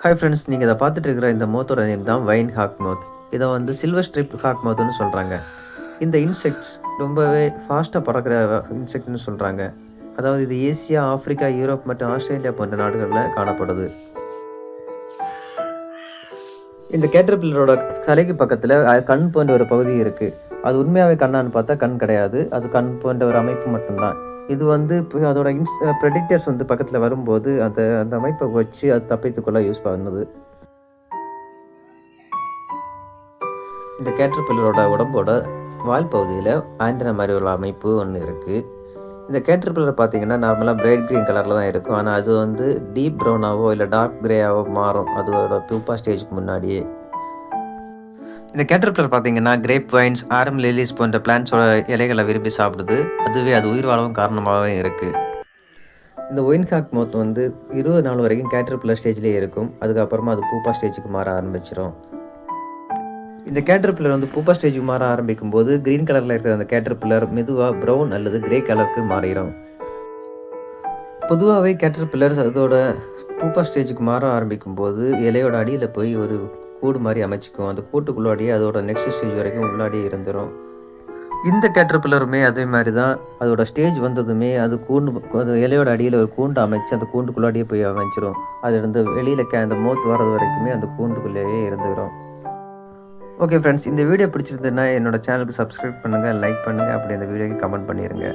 Hi friends, நீங்கள் இதை பார்த்துட்டு இருக்கிற இந்த மோத்தோட நேம் தான் வைன் ஹாக் மோத். இதை வந்து சில்வர் ஸ்ட்ரிப் ஹாக் மோத்துன்னு சொல்கிறாங்க. இந்த இன்செக்ட்ஸ் ரொம்பவே ஃபாஸ்ட்டாக பறக்கிற இன்செக்ட்னு சொல்கிறாங்க. அதாவது இது ஏசியா, ஆப்பிரிக்கா, யூரோப் மற்றும் ஆஸ்திரேலியா போன்ற நாடுகளில் காணப்படுது. இந்த கேட்டர்பில்லரோட தலைக்கு பக்கத்தில் கண் போன்ற ஒரு பகுதி இருக்குது. அது உண்மையாகவே கண்ணான்னு பார்த்தா கண் கிடையாது. அது கண் போன்ற ஒரு அமைப்பு மட்டும்தான். இது வந்து அதோட ப்ரெடிக்டர்ஸ் வந்து பக்கத்தில் வரும்போது அந்த அந்த அமைப்பை வச்சு அது தப்பித்துக்கொள்ள யூஸ் பண்ணுது. இந்த கேட்டர்பில்லரோட உடம்போட வால் பகுதியில் ஆண்டனா மாதிரி ஒரு அமைப்பு ஒன்று இருக்குது. இந்த கேட்டர்பில்லர் பார்த்தீங்கன்னா நார்மலாக பிரைட் க்ரீன் கலரில் தான் இருக்கும். ஆனால் அது வந்து டீப் ப்ரௌனாவோ இல்லை டார்க் கிரேயாவோ மாறும் அதோட பியூப்பா ஸ்டேஜுக்கு முன்னாடியே. இந்த கேட்டர்பில்லர் பார்த்தீங்கன்னா கிரேப் வைன்ஸ், ஆரம் லிலிஸ் போன்ற பிளான்ஸோட இலைகளை விரும்பி சாப்பிடுது. அதுவே அது உயிர் வாழவும் காரணமாகவே இருக்குது. இந்த ஒயின் ஹாக் மோத் வந்து 20 நாள் வரைக்கும் கேட்டர்பில்லர் ஸ்டேஜ்லேயே இருக்கும். அதுக்கப்புறமா அது பூப்பா ஸ்டேஜுக்கு மாற ஆரம்பிச்சிடும். இந்த கேட்டர்பில்லர் வந்து பூப்பா ஸ்டேஜுக்கு மாற ஆரம்பிக்கும் போது க்ரீன் கலரில் இருக்கிற அந்த கேட்டர்பில்லர் மெதுவாக ப்ரௌன் அல்லது கிரே கலருக்கு மாறிடும். பொதுவாகவே கேட்டர்பில்லர்ஸ் அதோட பூப்பா ஸ்டேஜுக்கு மாற ஆரம்பிக்கும் போது இலையோட அடியில் போய் ஒரு கூடு மாதிரி அமைச்சிக்கும். அந்த கூட்டுக்குள்ளாடியே அதோட நெக்ஸ்ட் ஸ்டேஜ் வரைக்கும் உள்ளாடியே இருந்துடும். இந்த கேட்டர்பில்லருமே அதே மாதிரி தான். அதோட ஸ்டேஜ் வந்ததுமே அது அது இலையோட அடியில் ஒரு கூண்டு அமைச்சு அந்த கூண்டுக்குள்ளாடியே போய் அமைச்சிடும். அதுலேருந்து வெளியில் அந்த மோத் வர்றது வரைக்குமே அந்த கூண்டுக்குள்ளேயே இருந்துக்கிறோம். ஓகே ஃப்ரெண்ட்ஸ், இந்த வீடியோ பிடிச்சிருந்ததுன்னா என்னோட சேனலுக்கு சப்ஸ்கிரைப் பண்ணுங்கள், லைக் பண்ணுங்கள், அப்படி இந்த வீடியோக்கு கமெண்ட் பண்ணிடுங்க.